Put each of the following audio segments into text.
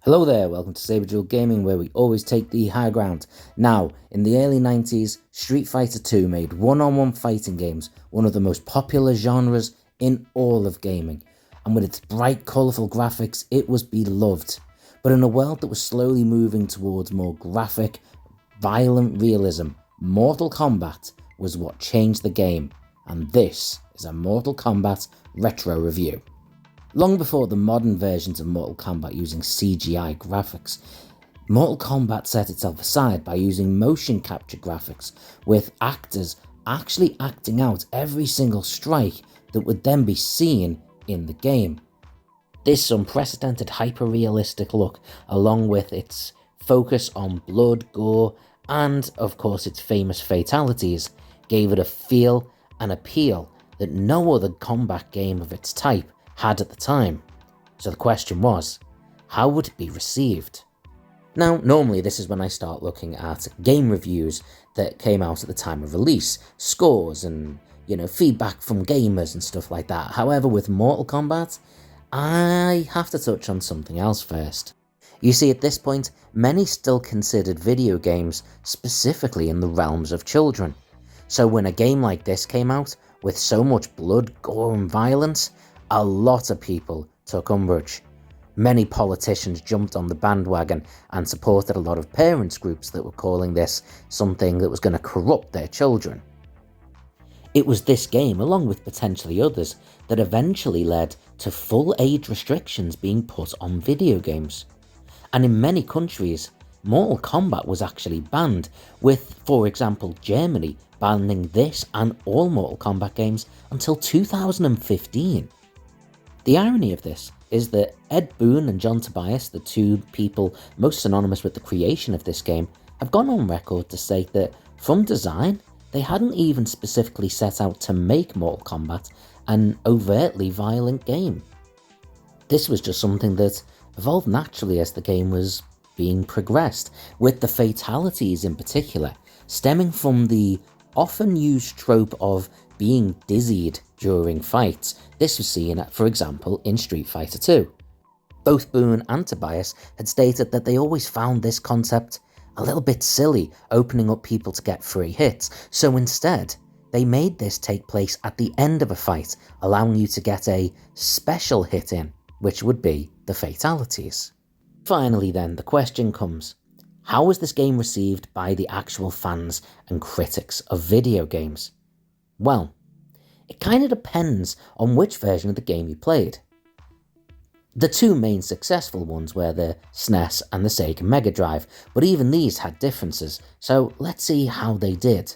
Hello there, welcome to SaberDuel Gaming, where we always take the high ground. Now, in the early 90s, Street Fighter 2 made one-on-one fighting games one of the most popular genres in all of gaming, and with its bright, colourful graphics, it was beloved. But in a world that was slowly moving towards more graphic, violent realism, Mortal Kombat was what changed the game, and this is a Mortal Kombat retro review. Long before the modern versions of Mortal Kombat using CGI graphics, Mortal Kombat set itself aside by using motion capture graphics, with actors actually acting out every single strike that would then be seen in the game. This unprecedented hyper-realistic look, along with its focus on blood, gore, and of course its famous fatalities, gave it a feel and appeal that no other combat game of its type had at the time. So the question was, how would it be received? Now, normally this is when I start looking at game reviews that came out at the time of release, scores and, feedback from gamers and stuff like that. However, with Mortal Kombat, I have to touch on something else first. You see, at this point, many still considered video games specifically in the realms of children. So when a game like this came out, with so much blood, gore and violence, a lot of people took umbrage. Many politicians jumped on the bandwagon and supported a lot of parents groups that were calling this something that was going to corrupt their children. It was this game, along with potentially others, that eventually led to full age restrictions being put on video games. And in many countries, Mortal Kombat was actually banned, with, for example, Germany banning this and all Mortal Kombat games until 2015. The irony of this is that Ed Boon and John Tobias, the two people most synonymous with the creation of this game, have gone on record to say that from design, they hadn't even specifically set out to make Mortal Kombat an overtly violent game. This was just something that evolved naturally as the game was being progressed, with the fatalities in particular stemming from the often used trope of being dizzied during fights. This was seen, for example, in Street Fighter 2. Both Boon and Tobias had stated that they always found this concept a little bit silly, opening up people to get free hits, so instead, they made this take place at the end of a fight, allowing you to get a special hit in, which would be the fatalities. Finally then, the question comes, how was this game received by the actual fans and critics of video games? Well, it kind of depends on which version of the game you played. The two main successful ones were the SNES and the Sega Mega Drive, but even these had differences, so let's see how they did.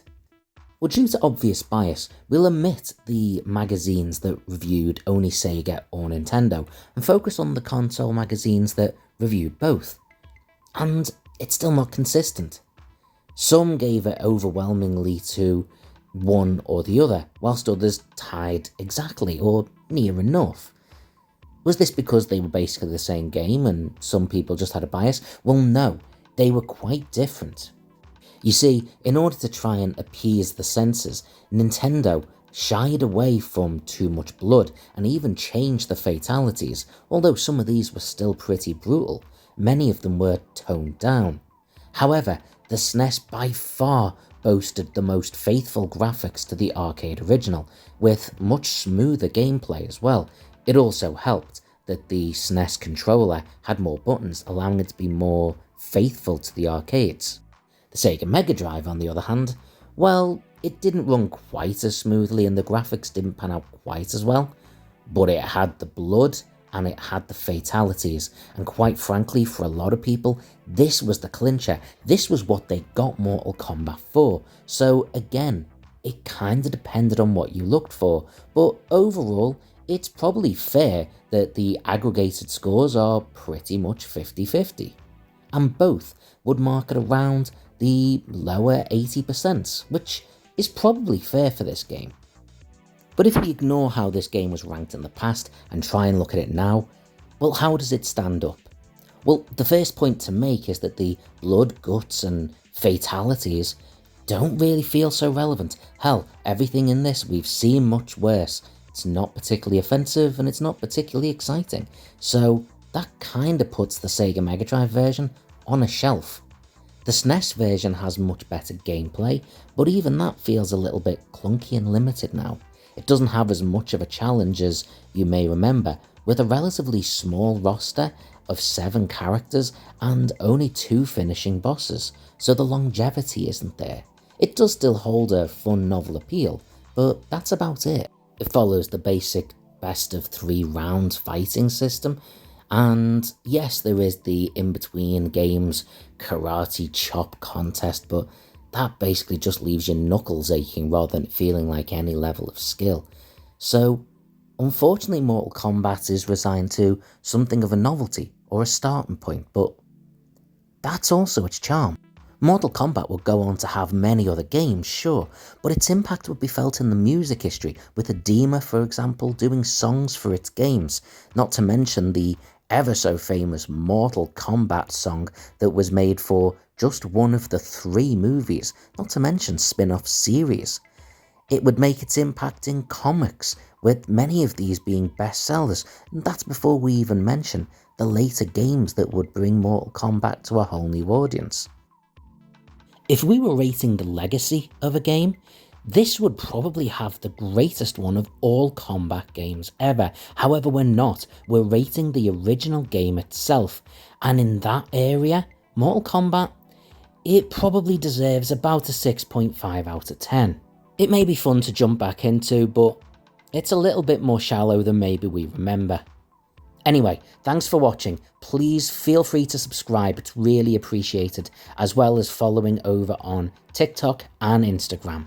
Well, due to obvious bias, we'll omit the magazines that reviewed only Sega or Nintendo, and focus on the console magazines that reviewed both. And it's still not consistent. Some gave it overwhelmingly to one or the other, whilst others tied exactly or near enough. Was this because they were basically the same game and some people just had a bias? Well, no, they were quite different. You see, in order to try and appease the censors, Nintendo shied away from too much blood and even changed the fatalities. Although some of these were still pretty brutal, many of them were toned down. However, the SNES by far boasted the most faithful graphics to the arcade original, with much smoother gameplay as well. It also helped that the SNES controller had more buttons, allowing it to be more faithful to the arcades. The Sega Mega Drive, on the other hand, well, it didn't run quite as smoothly and the graphics didn't pan out quite as well, but it had the blood and it had the fatalities, and quite frankly, for a lot of people, this was the clincher. This was what they got Mortal Kombat for. So again, it kinda depended on what you looked for, but overall, it's probably fair that the aggregated scores are pretty much 50-50, and both would mark it around the lower 80%, which is probably fair for this game. But if we ignore how this game was ranked in the past and try and look at it now, well, how does it stand up? Well, the first point to make is that the blood, guts and fatalities don't really feel so relevant. Hell, everything in this we've seen much worse. It's not particularly offensive and it's not particularly exciting. So that kinda puts the Sega Mega Drive version on a shelf. The SNES version has much better gameplay, but even that feels a little bit clunky and limited now. It doesn't have as much of a challenge as you may remember, with a relatively small roster of 7 characters and only 2 finishing bosses, so the longevity isn't there. It does still hold a fun novel appeal, but that's about it. It follows the basic best of 3 rounds fighting system, and yes, there is the in-between games karate chop contest, but that basically just leaves your knuckles aching rather than feeling like any level of skill. So, unfortunately, Mortal Kombat is resigned to something of a novelty or a starting point, but that's also its charm. Mortal Kombat would go on to have many other games, sure, but its impact would be felt in the music history, with Adema, for example, doing songs for its games, not to mention the ever so famous Mortal Kombat song that was made for just one of the 3 movies, not to mention spin-off series. It would make its impact in comics, with many of these being bestsellers, and that's before we even mention the later games that would bring Mortal Kombat to a whole new audience. If we were rating the legacy of a game, this would probably have the greatest one of all combat games ever. However, we're not. We're rating the original game itself, and in that area, Mortal Kombat, it probably deserves about a 6.5 out of 10. It may be fun to jump back into, but it's a little bit more shallow than maybe we remember. Anyway, thanks for watching. Please feel free to subscribe, it's really appreciated, as well as following over on TikTok and Instagram.